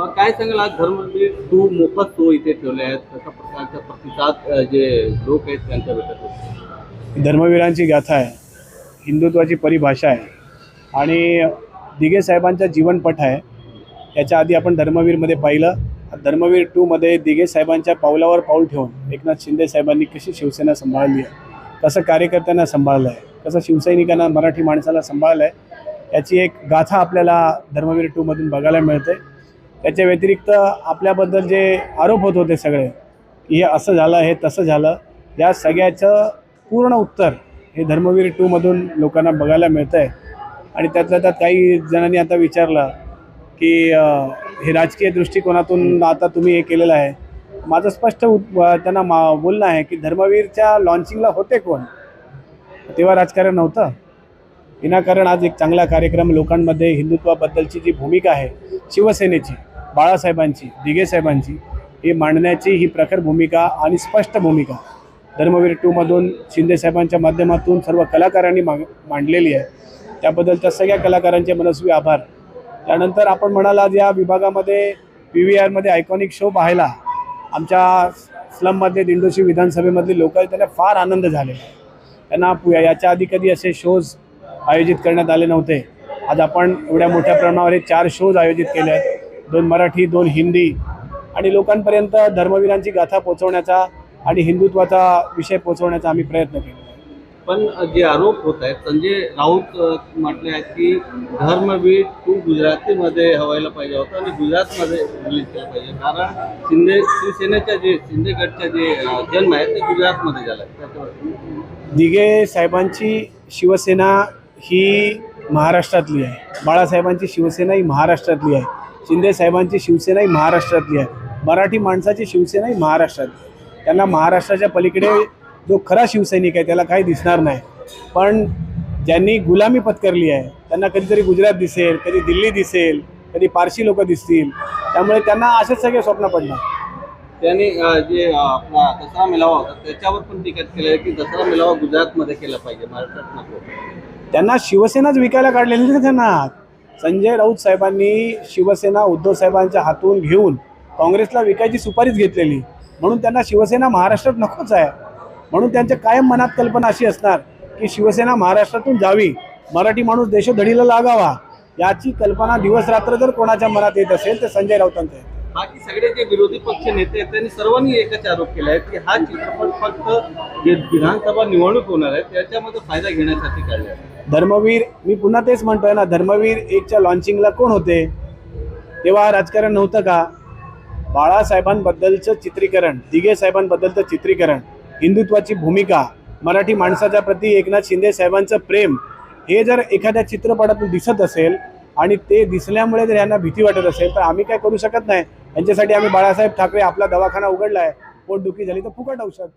काय सांगाल आज धर्मवीर टू मोफत तो इथे ठेवले आहेत कशा प्रकारचा प्रतिसाद जे लोक आहेत त्यांच्या भेटत होते? धर्मवीरांची गाथा आहे, हिंदुत्वाची परिभाषा आहे आणि दिघे साहेबांचा जीवनपट आहे. याच्या आधी आपण धर्मवीरमध्ये पाहिलं. धर्मवीर 2मध्ये दिघे साहेबांच्या पावलावर पाऊल ठेवून एकनाथ शिंदे साहेबांनी कशी शिवसेना सांभाळली आहे, कसं कार्यकर्त्यांना सांभाळलं आहे, कसं शिवसैनिकांना मराठी माणसाला सांभाळलं आहे, याची एक गाथा आपल्याला धर्मवीर 2मधून बघायला मिळते. त्याच्या व्यतिरिक्त आपल्याबद्दल जे आरोप होत होते सगळे की हे असं झालं, हे तसं झालं, या सगळ्याचं पूर्ण उत्तर हे धर्मवीर 2मधून लोकांना बघायला मिळतं आहे. आणि त्यातल्या त्यात काही जणांनी आता विचारलं की हे राजकीय दृष्टिकोनातून आता तुम्ही हे केलेलं आहे. माझं स्पष्ट त्यांना बोलणं आहे की धर्मवीरच्या लॉन्चिंगला होते कोण, तेव्हा राजकारण नव्हतं. विनाकारण आज एक चांगला कार्यक्रम लोकांमध्ये हिंदुत्वाबद्दलची जी भूमिका आहे शिवसेनेची, बाळासाहेबांची, दिघे साहेबांची, ही मांडण्याची ही प्रखर भूमिका आणि स्पष्ट भूमिका धर्मवीर 2मधून शिंदेसाहेबांच्या माध्यमातून सर्व कलाकारांनी मांडलेली आहे. त्याबद्दल त्या सगळ्या कलाकारांचे मनस्वी आभार. त्यानंतर आपण म्हणाल आज या विभागामध्ये PVRमध्ये आयकॉनिक शो पाहायला आमच्या स्लममध्ये दिंडोशी विधानसभेमधले लोक त्यांना फार आनंद झाले. त्यांना याच्या आधी कधी असे शोज आयोजित करण्यात आले नव्हते. आज आपण एवढ्या मोठ्या प्रमाणावर 4 शोज आयोजित केले आहेत, 2 मराठी, 2 हिंदी, आणि लोकांपर्यंत धर्मवीरांची गाथा पोहोचवण्याचा आणि हिंदुत्वाचा विषय पोहोचवण्याचा आम्ही प्रयत्न केला. पण जे आरोप होत आहेत संजय राऊत म्हटले आहेत की धर्मवीर 2 गुजरातीमध्ये व्हायला पाहिजे होतं आणि गुजरातमध्ये रिलीज केलं पाहिजे, कारण शिवसेनेच्या जे शिंदे गटचा जे जन्म आहे ते गुजरातमध्ये झाला आहे. दिघे साहेबांची शिवसेना ही महाराष्ट्रातली आहे, बाळासाहेबांची शिवसेना ही महाराष्ट्रातली आहे, शिंदे साहेबांची शिवसेना ही महाराष्ट्रातली आहे, मराठी माणसाची शिवसेना ही महाराष्ट्रातली. त्यांना महाराष्ट्राच्या पलीकडे जो खरा शिवसैनिक आहे त्याला काही दिसणार नाही. पण ज्यांनी गुलामी पत्करली आहे त्यांना कधीतरी गुजरात दिसेल, कधी दिल्ली दिसेल, कधी पारशी लोक दिसतील. त्यामुळे त्यांना असेच सगळे स्वप्न पडणार. त्यांनी जे आपला दसरा मेळावा होता त्याच्यावर पण टीका केली आहे की दसरा मेळावा गुजरातमध्ये केला पाहिजे, महाराष्ट्रात नको. त्यांना शिवसेनाच विकायला काढलेली ना. त्यांना संजय राऊत साहेबांनी शिवसेना उद्धव साहेबांच्या हातून घेऊन काँग्रेसला विकायची सुपारीच घेतलेली, म्हणून त्यांना शिवसेना महाराष्ट्रात नकोच आहे. म्हणून त्यांच्या कायम मनात कल्पना अशी असणार की शिवसेना महाराष्ट्रातून जावी, मराठी माणूस देशोधडीला लागावा. याची कल्पना दिवस रात्र जर कोणाच्या मनात येत असेल तर संजय राऊतांचं आहे. बाकी सगळे जे विरोधी पक्ष नेते आहेत त्यांनी सर्वांनी एकच आरोप केला आहे की हा चित्रपट फक्त जे विधानसभा निवडणूक होणार आहे त्याच्यामध्ये फायदा घेण्यासाठी काढला आहे. धर्मवीर, मी पुन्हा तेच म्हणतोय ना, धर्मवीर 1च्या लॉन्चिंगला कोण होते तेव्हा राजकारण नव्हतं का? बाळासाहेबांबद्दलचं चित्रीकरण, दिघे साहेबांबद्दलचं चित्रीकरण, हिंदुत्वाची भूमिका, मराठी माणसाच्या प्रती एकनाथ शिंदे साहेबांचं प्रेम, हे जर एखाद्या चित्रपटातून दिसत असेल आणि ते दिसल्यामुळे जर यांना भीती वाटत असेल तर आम्ही काय करू शकत नाही. यांच्यासाठी आम्ही बाळासाहेब ठाकरे आपला दवाखाना उघडला आहे. पोटदुखी झाली तर फुकट औषध.